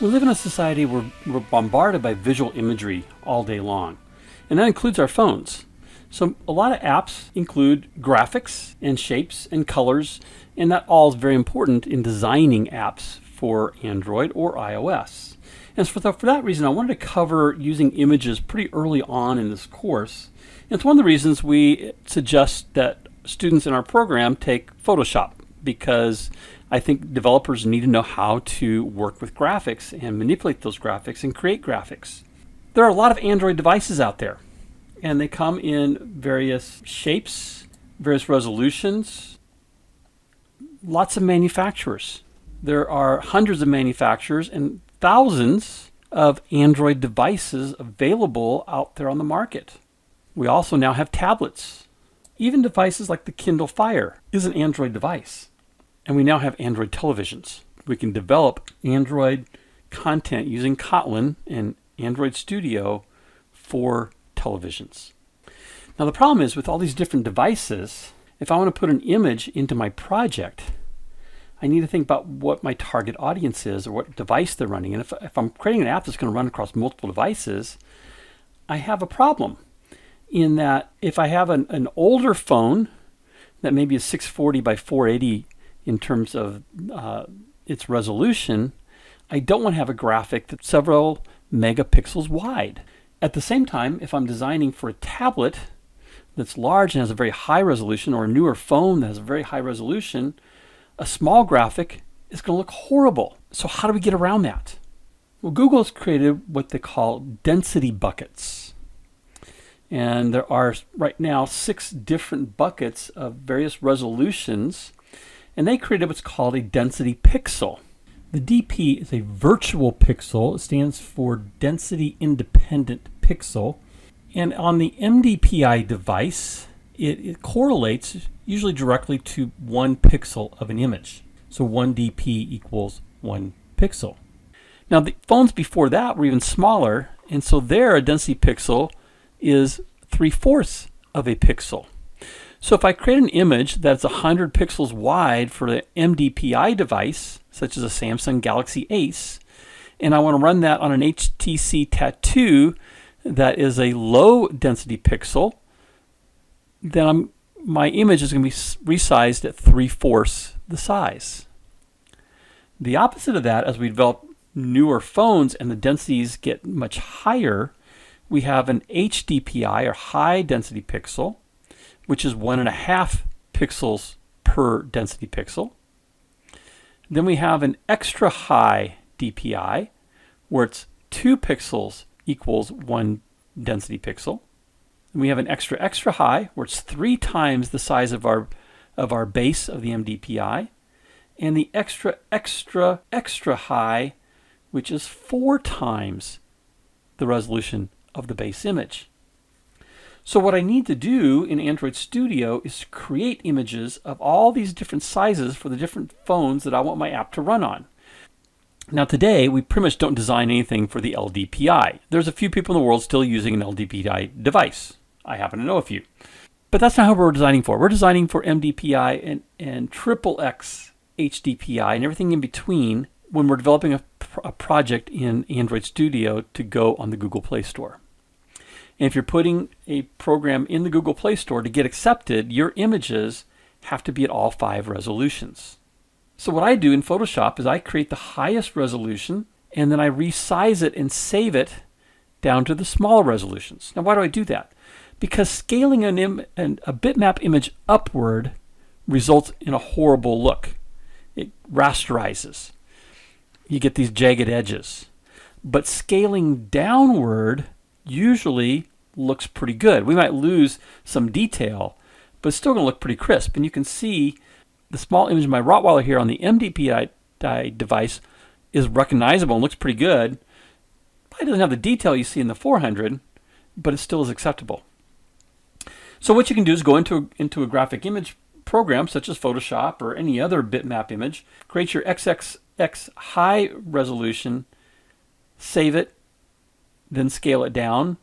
We live in a society where we're bombarded by visual imagery all day long, and that includes our phones. So a lot of apps include graphics and shapes and colors, and that all is very important in designing apps for Android or iOS. And so for that reason, I wanted to cover using images pretty early on in this course. And it's one of the reasons we suggest that students in our program take Photoshop, because I think developers need to know how to work with graphics and manipulate those graphics and create graphics. There are a lot of Android devices out there, and they come in various shapes, various resolutions, lots of manufacturers. There are hundreds of manufacturers and thousands of Android devices available out there on the market. We also now have tablets. Even devices like the Kindle Fire is an Android device. And we now have Android televisions. We can develop Android content using Kotlin and Android Studio for televisions. Now the problem is with all these different devices, if I want to put an image into my project, I need to think about what my target audience is or what device they're running. And if I'm creating an app that's going to run across multiple devices, I have a problem in that if I have an older phone that maybe is 640 by 480 in terms of its resolution, I don't want to have a graphic that's several megapixels wide. At the same time, if I'm designing for a tablet that's large and has a very high resolution, or a newer phone that has a very high resolution, a small graphic is going to look horrible. So how do we get around that? Well, Google has created what they call density buckets. And there are right now 6 different buckets of various resolutions, and they created what's called a density pixel. The DP is a virtual pixel. It stands for density independent pixel. And on the MDPI device, it correlates usually directly to 1 pixel of an image. So 1 DP equals 1 pixel. Now the phones before that were even smaller, and so there a density pixel is 3/4 of a pixel. So if I create an image that's 100 pixels wide for the MDPI device, such as a Samsung Galaxy Ace, and I want to run that on an HTC Tattoo that is a low density pixel, then my image is going to be resized at 3/4 the size. The opposite of that, as we develop newer phones and the densities get much higher, we have an HDPI, or high density pixel, which is 1.5 pixels per density pixel. Then we have an extra high DPI, where it's 2 pixels equals 1 density pixel. And we have an extra high, where it's 3 times the size of our base of the MDPI, and the extra high, which is 4 times the resolution of the base image. So what I need to do in Android Studio is create images of all these different sizes for the different phones that I want my app to run on. Now today, we pretty much don't design anything for the LDPI. There's a few people in the world still using an LDPI device. I happen to know a few. But that's not how we're designing for. We're designing for MDPI and XXX HDPI and everything in between when we're developing a project in Android Studio to go on the Google Play Store. And if you're putting a program in the Google Play Store to get accepted, your images have to be at all 5 resolutions. So what I do in Photoshop is I create the highest resolution, and then I resize it and save it down to the smaller resolutions. Now why do I do that? Because scaling a bitmap image upward results in a horrible look. It rasterizes. You get these jagged edges. But scaling downward usually looks pretty good. We might lose some detail, but it's still going to look pretty crisp. And you can see the small image of my Rottweiler here on the MDPI device is recognizable and looks pretty good. Probably doesn't have the detail you see in the 400, but it still is acceptable. So what you can do is go into a graphic image program such as Photoshop or any other bitmap image, create your XXX high resolution, save it, then scale it down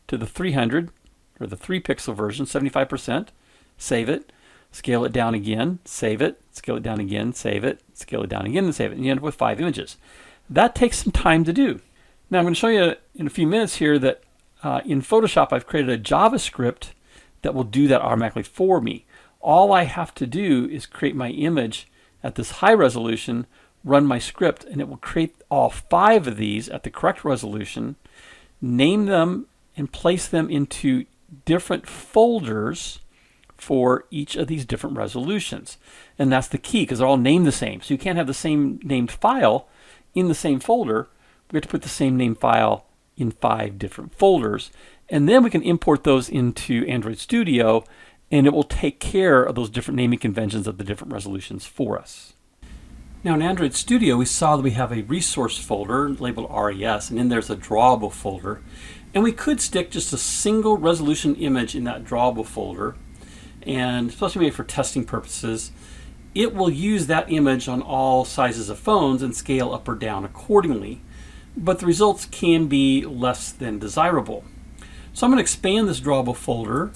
to the 300 or the 3 pixel version, 75%, save it, scale it down again, save it, scale it down again, save it, scale it down again, and save it, and you end up with 5 images. That takes some time to do. Now I'm going to show you in a few minutes here that in Photoshop I've created a JavaScript that will do that automatically for me. All I have to do is create my image at this high resolution, run my script, and it will create all 5 of these at the correct resolution, name them, and place them into different folders for each of these different resolutions. And that's the key, because they're all named the same. So you can't have the same named file in the same folder. We have to put the same named file in 5 different folders. And then we can import those into Android Studio, and it will take care of those different naming conventions of the different resolutions for us. Now in Android Studio, we saw that we have a resource folder labeled RES, and in there's a drawable folder. And we could stick just a single resolution image in that drawable folder, and especially maybe for testing purposes, it will use that image on all sizes of phones and scale up or down accordingly. But the results can be less than desirable. So I'm going to expand this drawable folder,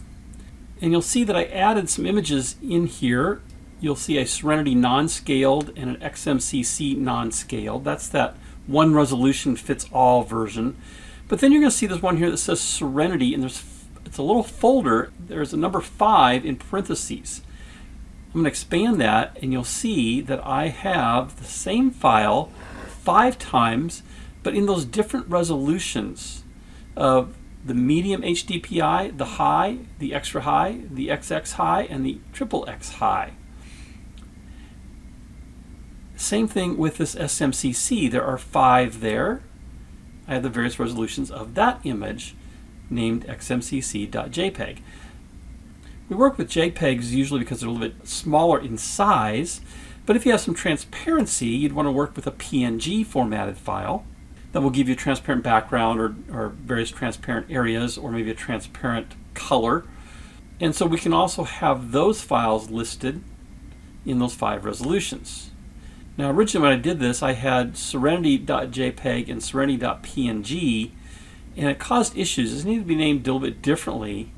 and you'll see that I added some images in here. You'll see a Serenity non-scaled and an XMCC non-scaled. That's that one resolution fits all version. But then you're going to see this one here that says Serenity, and it's a little folder. There's a number 5 in parentheses. I'm going to expand that, and you'll see that I have the same file 5 times, but in those different resolutions of the medium HDPI, the high, the extra high, the XX high, and the XXX high. Same thing with this SMCC. There are 5 there. I have the various resolutions of that image named xmcc.jpg. We work with JPEGs usually because they're a little bit smaller in size, but if you have some transparency, you'd want to work with a PNG formatted file that will give you a transparent background or various transparent areas, or maybe a transparent color. And so we can also have those files listed in those 5 resolutions. Now originally when I did this, I had serenity.jpg and serenity.png, and it caused issues. This needed to be named a little bit differently,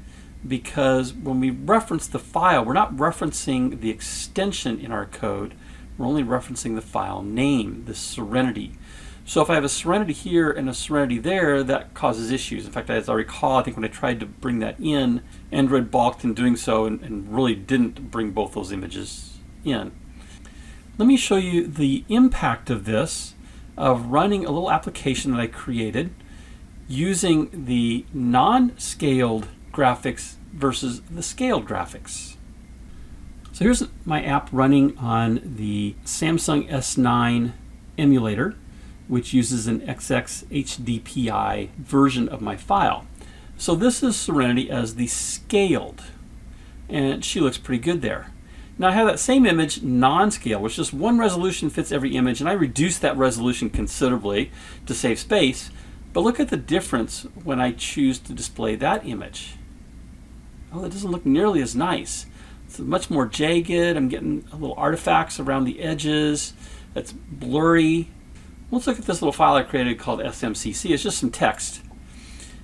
because when we reference the file, we're not referencing the extension in our code, we're only referencing the file name, the Serenity. So if I have a Serenity here and a Serenity there, that causes issues. In fact, as I recall, I think when I tried to bring that in, Android balked in doing so and really didn't bring both those images in. Let me show you the impact of this, of running a little application that I created using the non-scaled graphics versus the scaled graphics. So here's my app running on the Samsung S9 emulator, which uses an XXHDPI version of my file. So this is Serenity as the scaled, and she looks pretty good there. Now I have that same image non-scale, which just one resolution fits every image, and I reduced that resolution considerably to save space. But look at the difference when I choose to display that image. Oh, that doesn't look nearly as nice. It's much more jagged. I'm getting little artifacts around the edges. It's blurry. Let's look at this little file I created called SMCC. It's just some text.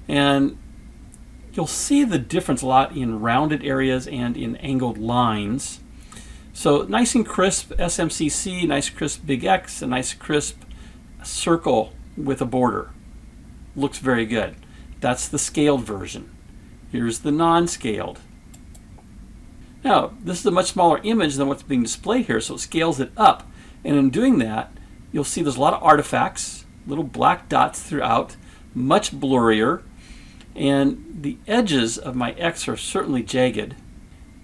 And you'll see the difference a lot in rounded areas and in angled lines. So nice and crisp SMCC, nice crisp big X, a nice crisp circle with a border. Looks very good. That's the scaled version. Here's the non-scaled. Now, this is a much smaller image than what's being displayed here, so it scales it up. And in doing that, you'll see there's a lot of artifacts, little black dots throughout, much blurrier, and the edges of my X are certainly jagged.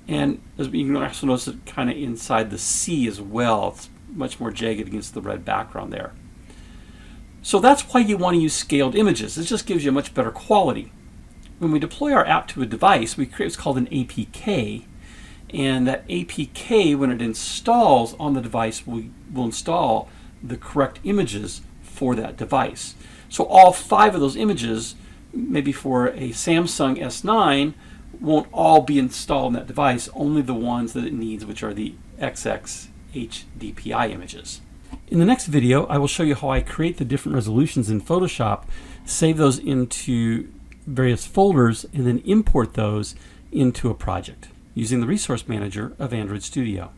And as you can also notice it kind of inside the C as well. It's much more jagged against the red background there. So that's why you want to use scaled images. It just gives you a much better quality. When we deploy our app to a device, we create what's called an APK. And that APK, when it installs on the device, will install the correct images for that device. So all 5 of those images, maybe for a Samsung S9, won't all be installed on that device, only the ones that it needs, which are the XXHDPI images. In the next video, I will show you how I create the different resolutions in Photoshop, save those into various folders, and then import those into a project using the Resource Manager of Android Studio.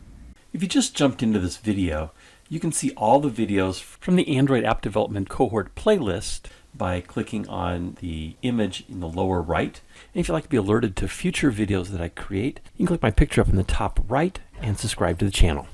If you just jumped into this video, You can see all the videos from the Android App Development Cohort playlist by clicking on the image in the lower right. And if you'd like to be alerted to future videos that I create, you can click my picture up in the top right and subscribe to the channel.